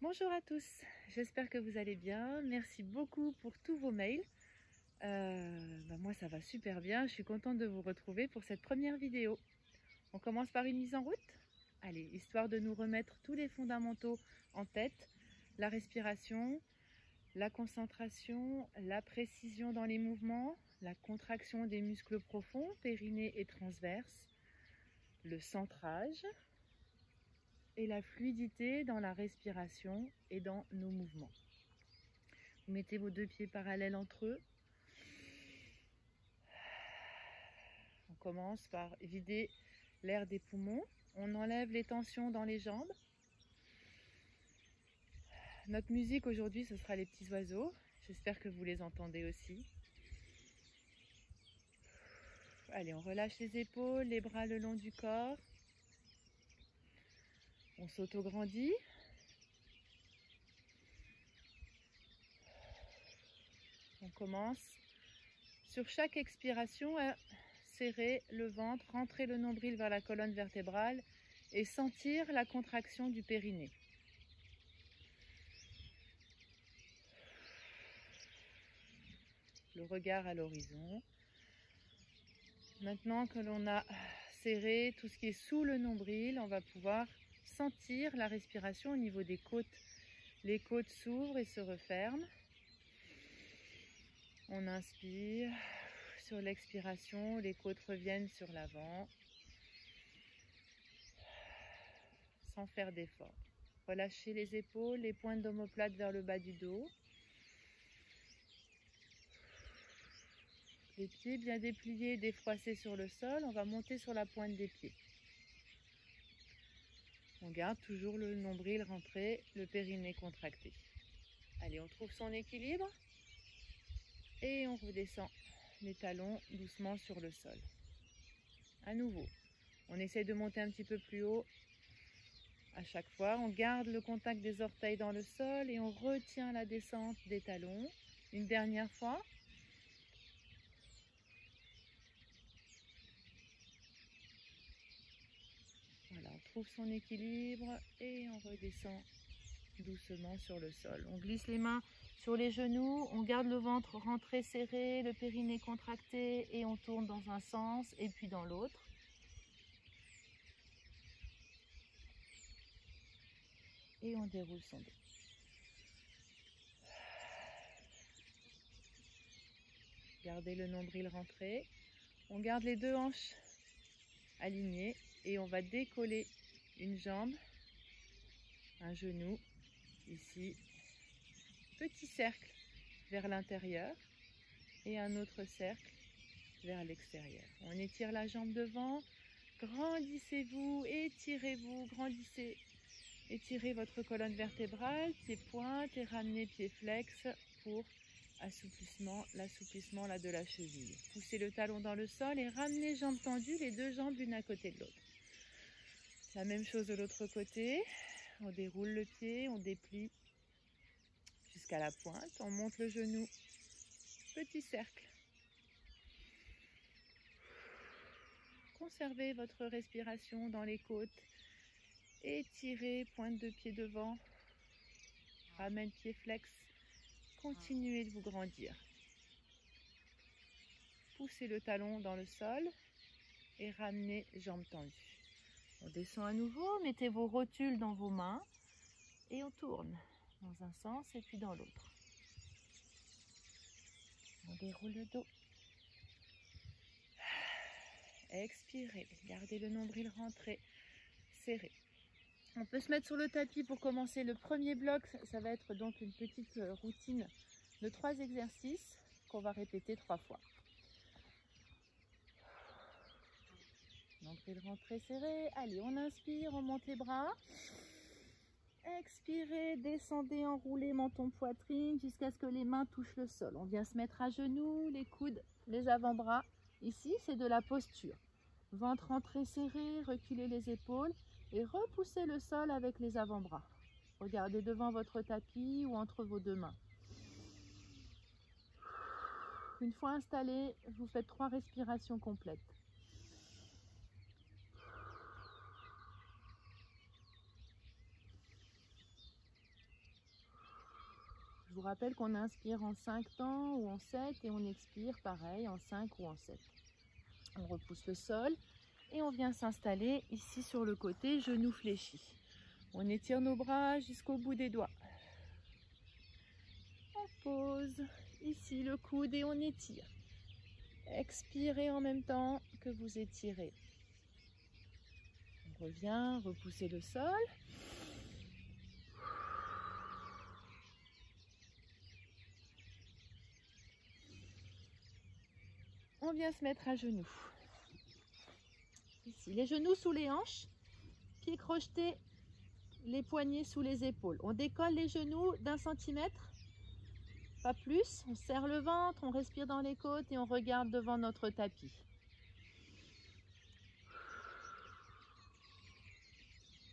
Bonjour à tous, j'espère que vous allez bien. Merci beaucoup pour tous vos mails. Moi ça va super bien, je suis contente de vous retrouver pour cette première vidéo. On commence par une mise en route. Allez, histoire de nous remettre tous les fondamentaux en tête. La respiration, la concentration, la précision dans les mouvements, la contraction des muscles profonds, périnée et transverse, le centrage et la fluidité dans la respiration et dans nos mouvements. Vous mettez vos deux pieds parallèles entre eux. On commence par vider l'air des poumons. On enlève les tensions dans les jambes. Notre musique aujourd'hui, ce sera les petits oiseaux. J'espère que vous les entendez aussi. Allez, on relâche les épaules, les bras le long du corps. On s'auto-grandit. On commence sur chaque expiration à serrer le ventre, rentrer le nombril vers la colonne vertébrale et sentir la contraction du périnée. Le regard à l'horizon. Maintenant que l'on a serré tout ce qui est sous le nombril, on va pouvoir sentir la respiration au niveau des côtes. Les côtes s'ouvrent et se referment. On inspire. Sur l'expiration, les côtes reviennent sur l'avant. Sans faire d'effort. Relâchez les épaules, les pointes d'omoplate vers le bas du dos. Les pieds bien dépliés, défroissés sur le sol. On va monter sur la pointe des pieds. On garde toujours le nombril rentré, le périnée contracté. Allez, on trouve son équilibre. Et on redescend les talons doucement sur le sol. À nouveau, on essaye de monter un petit peu plus haut. À chaque fois, on garde le contact des orteils dans le sol et on retient la descente des talons. Une dernière fois. Voilà, on trouve son équilibre et on redescend doucement sur le sol. On glisse les mains sur les genoux, on garde le ventre rentré serré, le périnée contracté et on tourne dans un sens et puis dans l'autre. Et on déroule son dos. Gardez le nombril rentré. On garde les deux hanches alignées et on va décoller une jambe, un genou, ici, petit cercle vers l'intérieur et un autre cercle vers l'extérieur. On étire la jambe devant, grandissez-vous, étirez-vous, grandissez. Étirez votre colonne vertébrale, pieds pointe et ramenez pieds flex pour l'assouplissement là de la cheville. Poussez le talon dans le sol et ramenez jambes tendues, les deux jambes l'une à côté de l'autre. La même chose de l'autre côté. On déroule le pied, on déplie jusqu'à la pointe, on monte le genou, petit cercle. Conservez votre respiration dans les côtes. Étirez, pointe de pied devant, ramène pied flex, continuez de vous grandir. Poussez le talon dans le sol et ramenez jambes tendues. On descend à nouveau, mettez vos rotules dans vos mains et on tourne dans un sens et puis dans l'autre. On déroule le dos. Expirez, gardez le nombril rentré, serré. On peut se mettre sur le tapis pour commencer le premier bloc. Ça va être donc une petite routine de 3 exercices qu'on va répéter 3 fois. Nombril rentré serré. Allez, on inspire, on monte les bras. Expirez, descendez, enroulez menton poitrine jusqu'à ce que les mains touchent le sol. On vient se mettre à genoux, les coudes, les avant-bras. Ici, c'est de la posture. Ventre rentré serré, reculez les épaules et repoussez le sol avec les avant-bras. Regardez devant votre tapis ou entre vos deux mains. Une fois installé, vous faites 3 respirations complètes. vous rappelle qu'on inspire en 5 temps ou en 7 et on expire pareil en 5 ou en 7. On repousse le sol et on vient s'installer ici sur le côté, genoux fléchis. On étire nos bras jusqu'au bout des doigts. On pose ici le coude et on étire. Expirez en même temps que vous étirez. On revient, repousser le sol. On vient se mettre à genoux. Ici, les genoux sous les hanches, pieds crochetés, les poignets sous les épaules. On décolle les genoux d'1 centimètre, pas plus. On serre le ventre, on respire dans les côtes et on regarde devant notre tapis.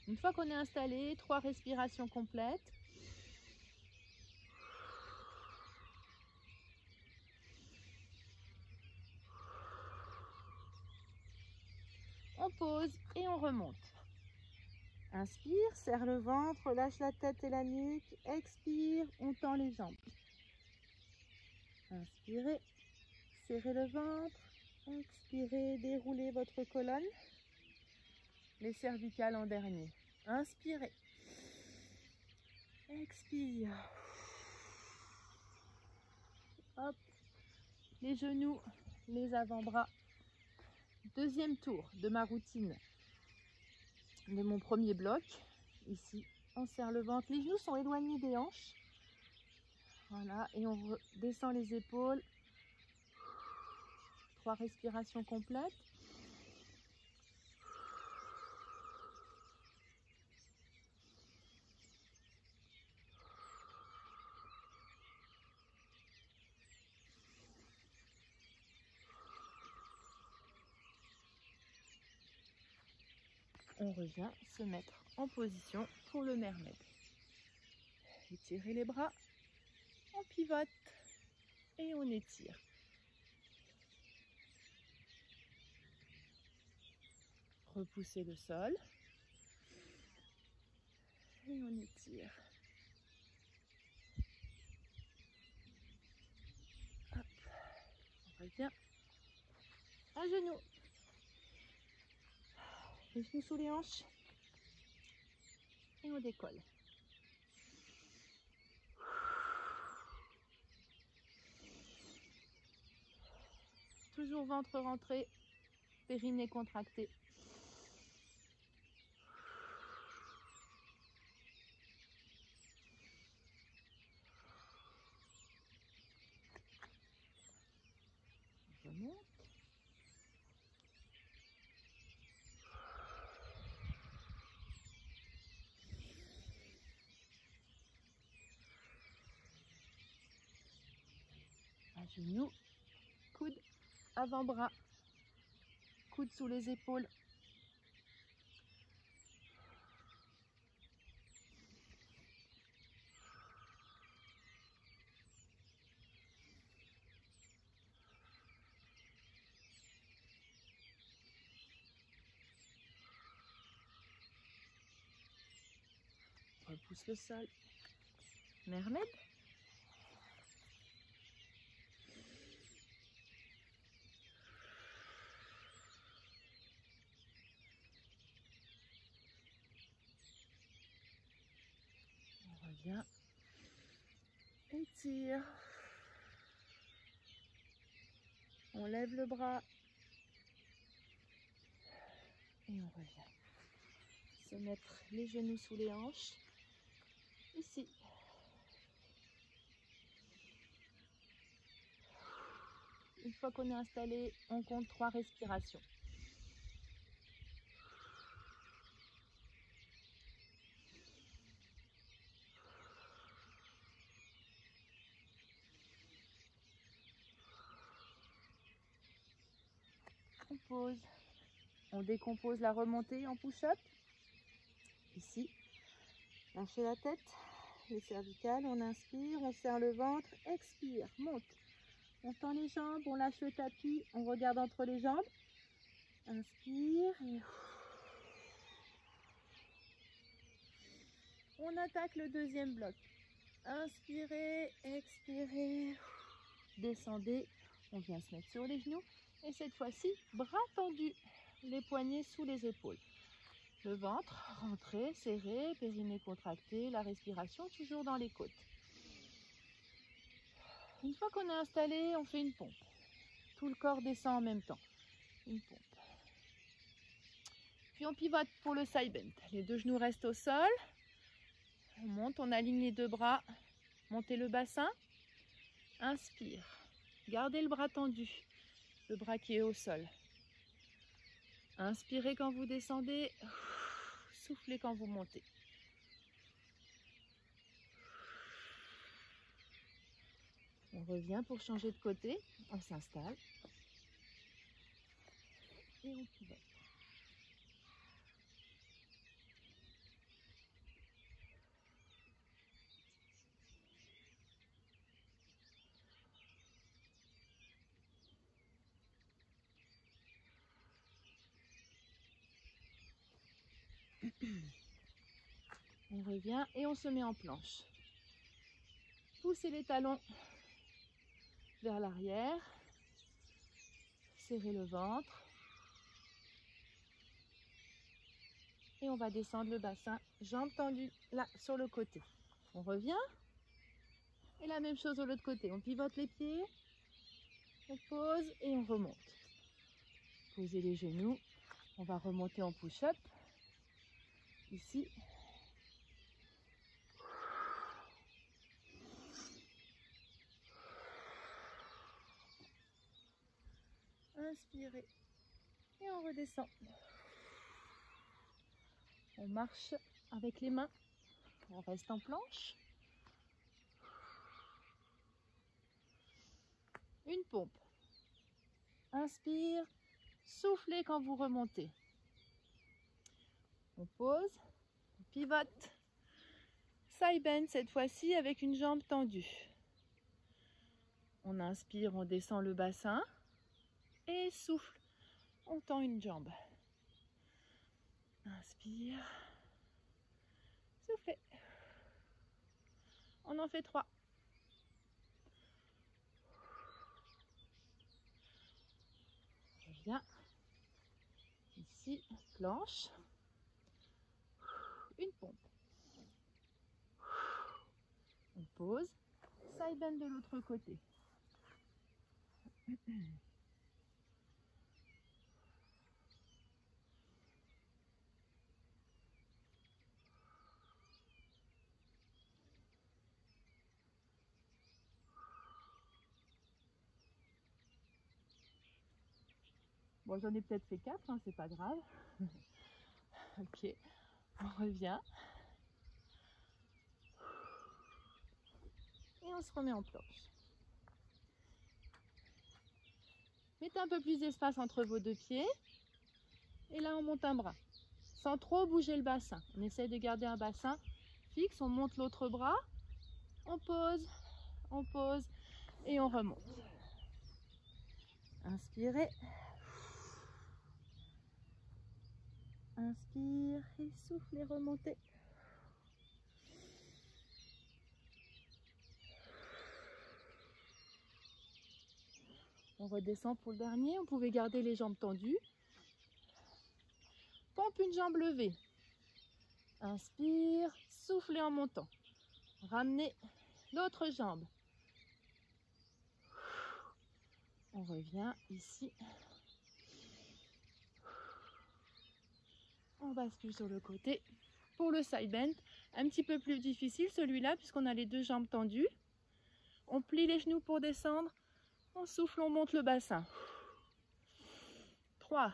Une fois qu'on est installé, 3 respirations complètes. On pose et on remonte. Inspire, serre le ventre, relâche la tête et la nuque. Expire, on tend les jambes. Inspirez, serrez le ventre. Expirez, déroulez votre colonne. Les cervicales en dernier. Inspirez. Expire. Hop. Les genoux, les avant-bras. Deuxième tour de ma routine, de mon premier bloc. Ici, on serre le ventre. Les genoux sont éloignés des hanches. Voilà, et on descend les épaules. 3 respirations complètes. On revient se mettre en position pour le mermaid. Étirez les bras, on pivote et on étire. Repoussez le sol et on étire. Hop. On revient à genoux. Les genoux sous les hanches et on décolle. Toujours ventre rentré, périnée contracté. On remonte. À genoux, coude, avant-bras, coude sous les épaules. Repousse le sol. Mermaid. On revient. Étire. On lève le bras. Et on revient. Se mettre les genoux sous les hanches. Ici. Une fois qu'on est installé, on compte 3 respirations. On pose. On décompose la remontée en push-up. Ici. Lâchez la tête, les cervicales, on inspire, on serre le ventre, expire, monte. On tend les jambes, on lâche le tapis, on regarde entre les jambes. Inspire et on attaque le deuxième bloc. Inspirez, expirez, descendez. On vient se mettre sur les genoux. Et cette fois-ci, bras tendus, les poignets sous les épaules. Le ventre, rentré, serré, périnée contracté, la respiration toujours dans les côtes. Une fois qu'on est installé, on fait une pompe. Tout le corps descend en même temps. Une pompe. Puis on pivote pour le side bend. Les deux genoux restent au sol. On monte, on aligne les deux bras. Montez le bassin. Inspire. Gardez le bras tendu. Le bras qui est au sol. Inspirez quand vous descendez. Soufflez quand vous montez. On revient pour changer de côté. On s'installe. Et on pivote. On revient et on se met en planche. Poussez les talons vers l'arrière. Serrez le ventre. Et on va descendre le bassin, jambes tendues là sur le côté. On revient. Et la même chose de l'autre côté. On pivote les pieds. On pose et on remonte. Posez les genoux. On va remonter en push-up. Ici. Inspirez. Et on redescend. On marche avec les mains. On reste en planche. Une pompe. Inspire. Soufflez quand vous remontez. On pose. On pivote. Side bend cette fois-ci avec une jambe tendue. On inspire, on descend le bassin. Et souffle. On tend une jambe. Inspire. Soufflez. On en fait 3. On revient. Ici, planche. Une pompe. On pose. Side bend de l'autre côté. Bon, j'en ai peut-être fait 4, hein, c'est pas grave. Ok, on revient. Et on se remet en planche. Mettez un peu plus d'espace entre vos deux pieds. Et là, on monte un bras. Sans trop bouger le bassin. On essaie de garder un bassin fixe. On monte l'autre bras. On pose et on remonte. Inspirez. Inspire et souffle et remontez. On redescend pour le dernier. On pouvait garder les jambes tendues. Pompe une jambe levée. Inspire, soufflez en montant. Ramenez l'autre jambe. On revient ici. On bascule sur le côté. Pour le side bend, un petit peu plus difficile celui-là puisqu'on a les deux jambes tendues. On plie les genoux pour descendre. On souffle, on monte le bassin. 3.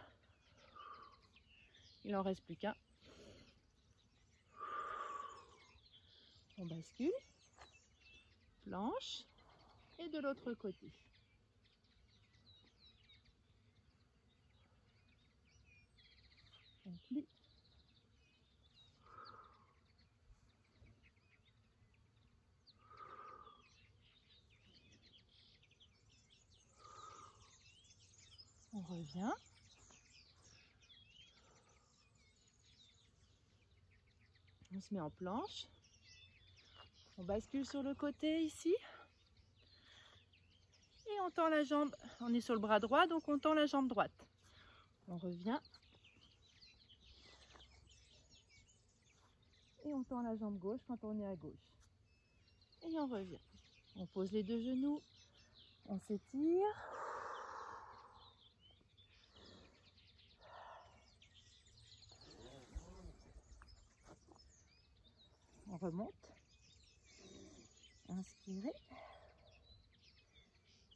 Il n'en reste plus qu'un. On bascule. Planche. Et de l'autre côté. On plie. On revient. On se met en planche. On bascule sur le côté ici. Et on tend la jambe. On est sur le bras droit, donc on tend la jambe droite. On revient. Et on tend la jambe gauche quand on est à gauche. Et on revient. On pose les deux genoux. On s'étire. On remonte. Inspirez.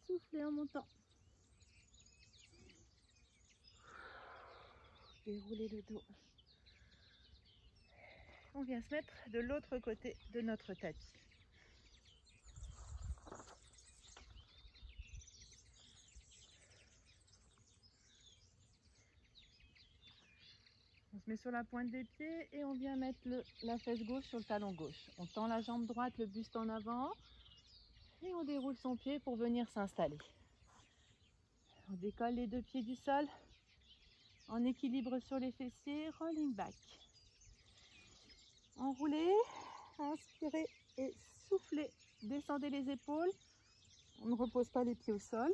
Soufflez en montant. Déroulez le dos. On vient se mettre de l'autre côté de notre tapis. On se met sur la pointe des pieds et on vient mettre la fesse gauche sur le talon gauche. On tend la jambe droite, le buste en avant et on déroule son pied pour venir s'installer. On décolle les deux pieds du sol en équilibre sur les fessiers, rolling back. Enroulez, inspirez et soufflez. Descendez les épaules. On ne repose pas les pieds au sol.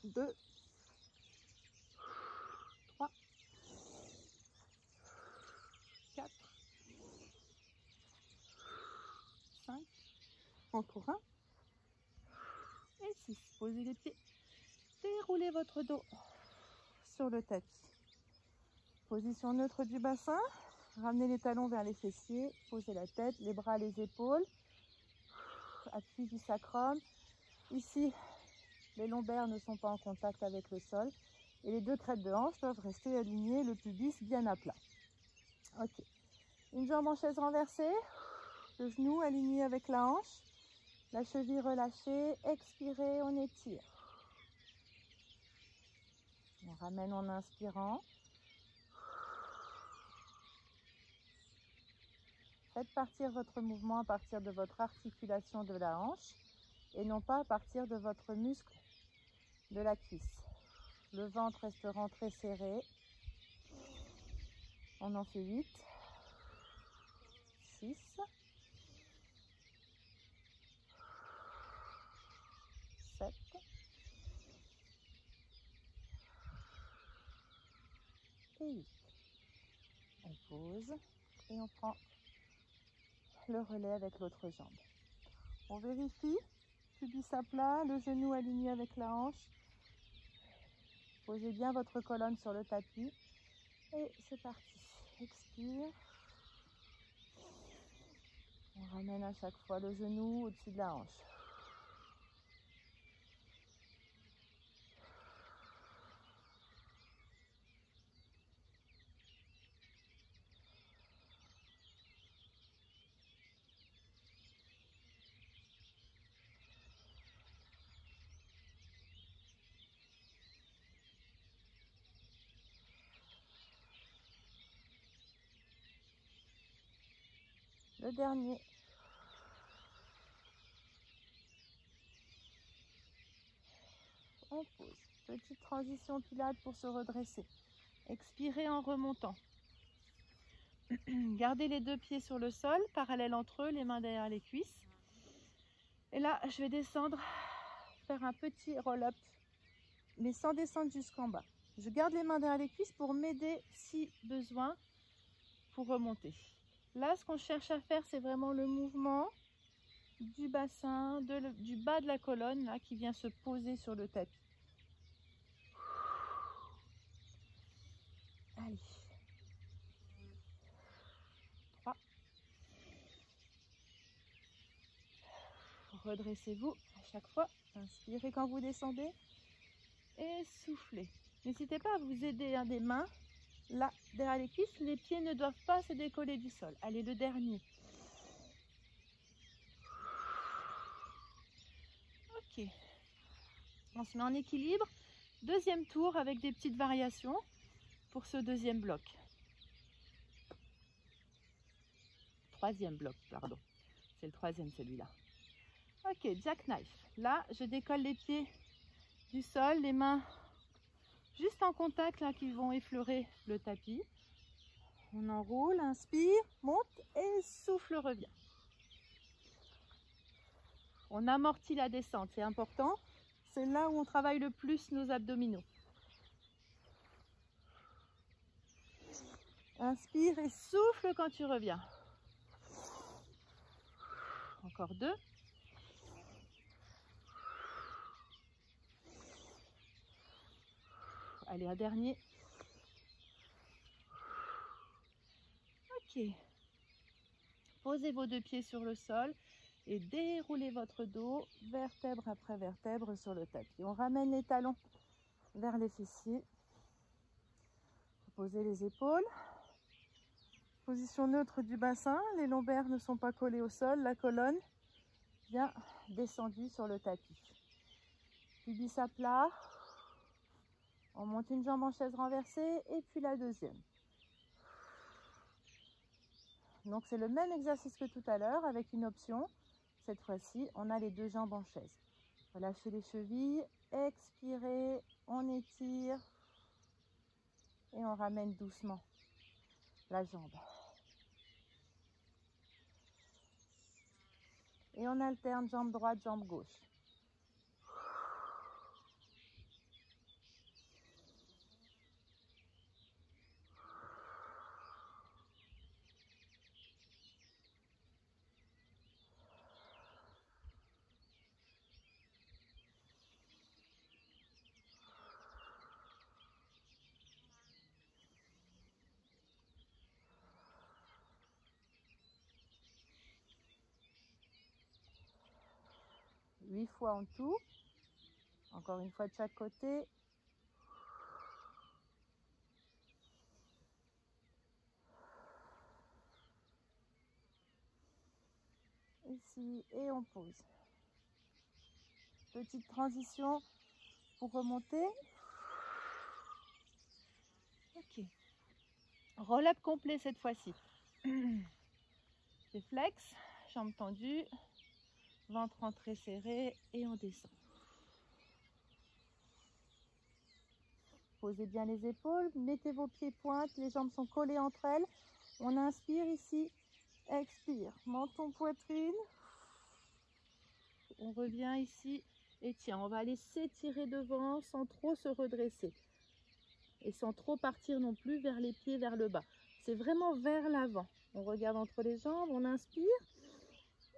2, 3, 4, 5, encore 1 et 6. Posez les pieds. Déroulez votre dos sur le tapis. Position neutre du bassin. Ramenez les talons vers les fessiers. Posez la tête, les bras, les épaules. Appui du sacrum. Ici, les lombaires ne sont pas en contact avec le sol. Et les deux crêtes de hanche doivent rester alignées, le pubis bien à plat. Ok. Une jambe en chaise renversée. Le genou aligné avec la hanche. La cheville relâchée. Expirez, on étire. On ramène en inspirant. Faites partir votre mouvement à partir de votre articulation de la hanche et non pas à partir de votre muscle de la cuisse. Le ventre reste rentré serré. On en fait 8, 6, 7, et 8. On pose et on prend le relais avec l'autre jambe. On vérifie, pubis à plat, le genou aligné avec la hanche. Posez bien votre colonne sur le tapis et c'est parti. Expire. On ramène à chaque fois le genou au-dessus de la hanche. Le dernier. On pose. Petite transition pilates pour se redresser. Expirez en remontant. Gardez les deux pieds sur le sol, parallèles entre eux, les mains derrière les cuisses. Et là, je vais descendre, faire un petit roll-up, mais sans descendre jusqu'en bas. Je garde les mains derrière les cuisses pour m'aider, si besoin, pour remonter. Là, ce qu'on cherche à faire, c'est vraiment le mouvement du bassin, du bas de la colonne, là, qui vient se poser sur le tapis. Allez. 3. Redressez-vous à chaque fois. Inspirez quand vous descendez. Et soufflez. N'hésitez pas à vous aider des mains. Là, derrière les cuisses, les pieds ne doivent pas se décoller du sol. Allez, le dernier. Ok. On se met en équilibre. Deuxième tour avec des petites variations pour ce deuxième bloc. Troisième bloc, pardon. C'est le troisième celui-là. Ok, jackknife. Là, je décolle les pieds du sol, les mains juste en contact là qui vont effleurer le tapis. On enroule, inspire, monte et souffle, revient. On amortit la descente, c'est important. C'est là où on travaille le plus nos abdominaux. Inspire et souffle quand tu reviens. Encore 2. Allez, un dernier. Ok. Posez vos 2 pieds sur le sol et déroulez votre dos vertèbre après vertèbre sur le tapis. On ramène les talons vers les fessiers. Posez les épaules. Position neutre du bassin. Les lombaires ne sont pas collés au sol. La colonne bien descendue sur le tapis. Pubis à plat. On monte une jambe en chaise renversée et puis la deuxième. Donc c'est le même exercice que tout à l'heure avec une option. Cette fois-ci, on a les 2 jambes en chaise. Relâchez les chevilles, expirez, on étire et on ramène doucement la jambe. Et on alterne jambe droite, jambe gauche. Huit fois en tout. Encore une fois de chaque côté. Ici et on pose. Petite transition pour remonter. Ok. Roll-up complet cette fois-ci. Les flex, jambes tendues, ventre rentré serré et on descend. Posez bien les épaules, mettez vos pieds pointes, les jambes sont collées entre elles. On inspire ici, expire, menton poitrine. On revient ici et tiens, on va aller s'étirer devant sans trop se redresser. Et sans trop partir non plus vers les pieds, vers le bas. C'est vraiment vers l'avant. On regarde entre les jambes, on inspire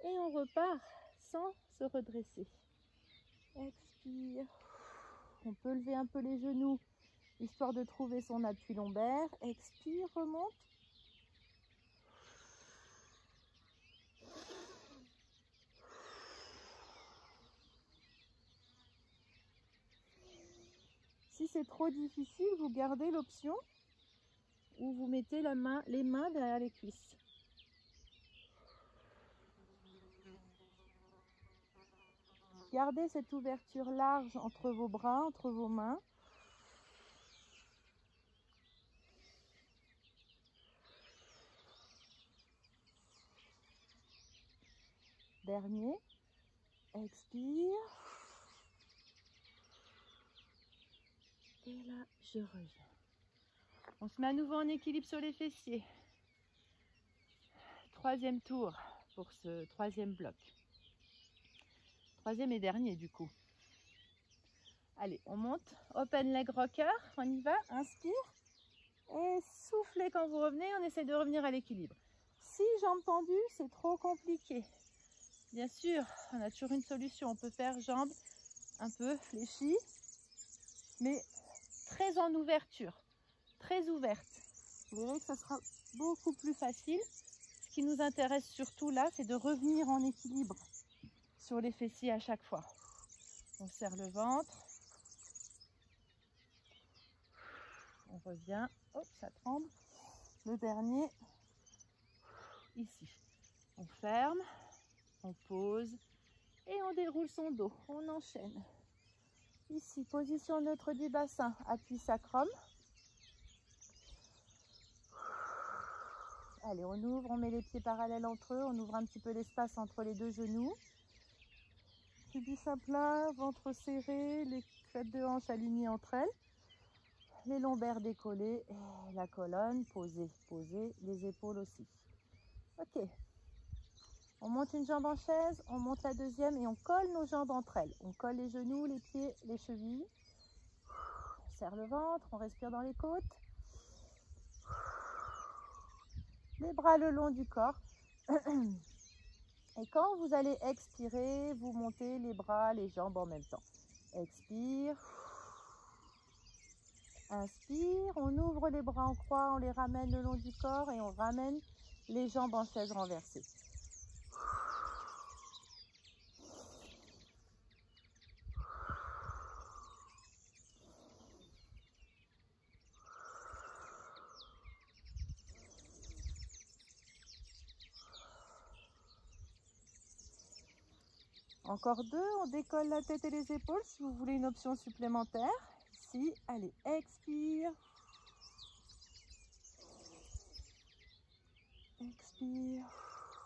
et on repart sans se redresser. Expire. On peut lever un peu les genoux, histoire de trouver son appui lombaire. Expire, remonte. Si c'est trop difficile, vous gardez l'option où vous mettez les mains derrière les cuisses. Gardez cette ouverture large entre vos bras, entre vos mains. Dernier. Expire. Et là, je reviens. On se met à nouveau en équilibre sur les fessiers. 3e tour pour ce 3e bloc. 3e et dernier du coup. Allez, on monte. Open leg rocker. On y va. Inspire. Et soufflez quand vous revenez. On essaie de revenir à l'équilibre. Si jambes tendues, c'est trop compliqué. Bien sûr, on a toujours une solution. On peut faire jambes un peu fléchies, mais très en ouverture, très ouverte. Vous verrez que ce sera beaucoup plus facile. Ce qui nous intéresse surtout là, c'est de revenir en équilibre sur les fessiers à chaque fois. On serre le ventre. On revient. Hop, ça tremble. Le dernier, ici. On ferme, on pose et on déroule son dos. On enchaîne. Ici, position neutre du bassin, appui sacrum. Allez, on ouvre, on met les pieds parallèles entre eux, on ouvre un petit peu l'espace entre les 2 genoux. Pubis à plat, ventre serré, les crêtes de hanche alignées entre elles. les lombaires décollés et la colonne posée. Posez les épaules aussi. Ok. On monte une jambe en chaise, on monte la deuxième et on colle nos jambes entre elles. On colle les genoux, les pieds, les chevilles. On serre le ventre, on respire dans les côtes. Les bras le long du corps. Et quand vous allez expirer, vous montez les bras, les jambes en même temps. Expire. Inspire. On ouvre les bras en croix, on les ramène le long du corps et on ramène les jambes en chaise renversée. Encore deux, on décolle la tête et les épaules si vous voulez une option supplémentaire. Ici, allez, expire. Expire.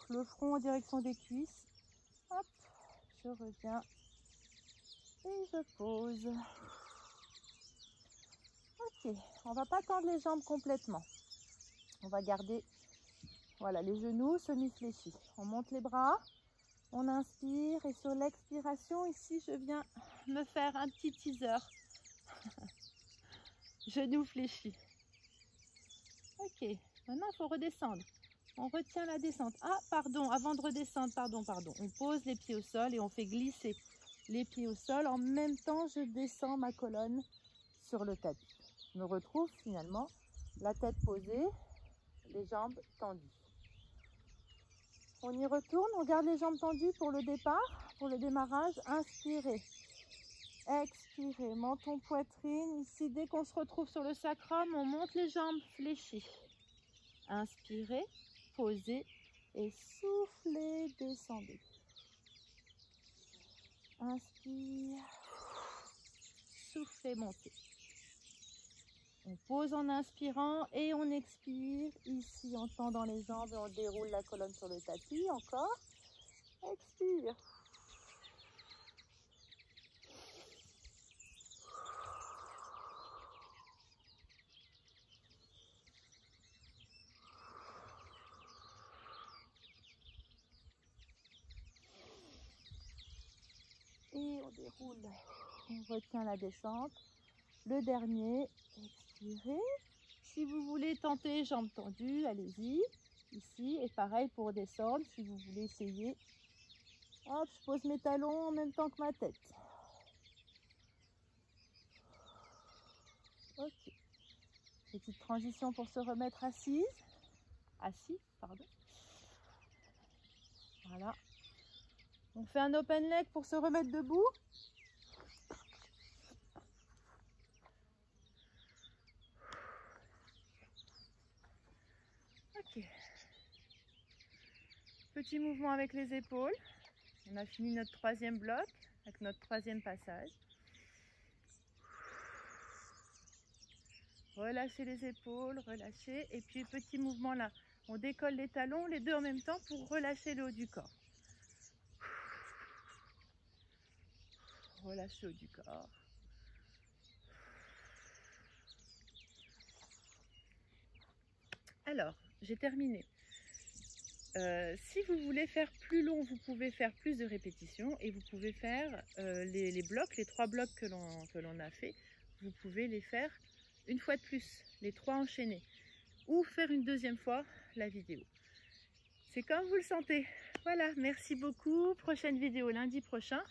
Le front en direction des cuisses. Hop, je reviens et je pose. Ok, on va pas tendre les jambes complètement. On va garder, voilà, les genoux semi-fléchis. On monte les bras. On inspire et sur l'expiration, ici, je viens me faire un petit teaser. Genoux fléchis. Ok, maintenant il faut redescendre. On retient la descente. Ah, pardon, avant de redescendre, pardon. On pose les pieds au sol et on fait glisser les pieds au sol. En même temps, je descends ma colonne sur le tapis. Je me retrouve finalement la tête posée, les jambes tendues. On y retourne, on garde les jambes tendues pour le départ, pour le démarrage. Inspirez, expirez, menton, poitrine. Ici, dès qu'on se retrouve sur le sacrum, on monte les jambes fléchies. Inspirez, posez et soufflez, descendez. Inspire, soufflez, montez. On pose en inspirant et on expire. Ici, on tend dans les jambes et on déroule la colonne sur le tapis. Encore. Expire. Et on déroule. On retient la descente. Le dernier, expirez. Si vous voulez tenter jambes tendues, allez-y. Ici, et pareil pour descendre, si vous voulez essayer. Hop, je pose mes talons en même temps que ma tête. Ok. Petite transition pour se remettre assise. Assis, pardon. Voilà. On fait un open leg pour se remettre debout. Ok. Petit mouvement avec les épaules. On a fini notre troisième bloc avec notre troisième passage. Relâchez les épaules, relâchez. Et puis petit mouvement là. On décolle les talons, les deux en même temps pour relâcher le haut du corps. Relâchez le haut du corps. Alors, j'ai terminé. Si vous voulez faire plus long, vous pouvez faire plus de répétitions et vous pouvez faire les blocs, les 3 blocs que l'on a fait, vous pouvez les faire une fois de plus, les 3 enchaînés, ou faire une deuxième fois la vidéo. C'est comme vous le sentez. Voilà, merci beaucoup. Prochaine vidéo lundi prochain.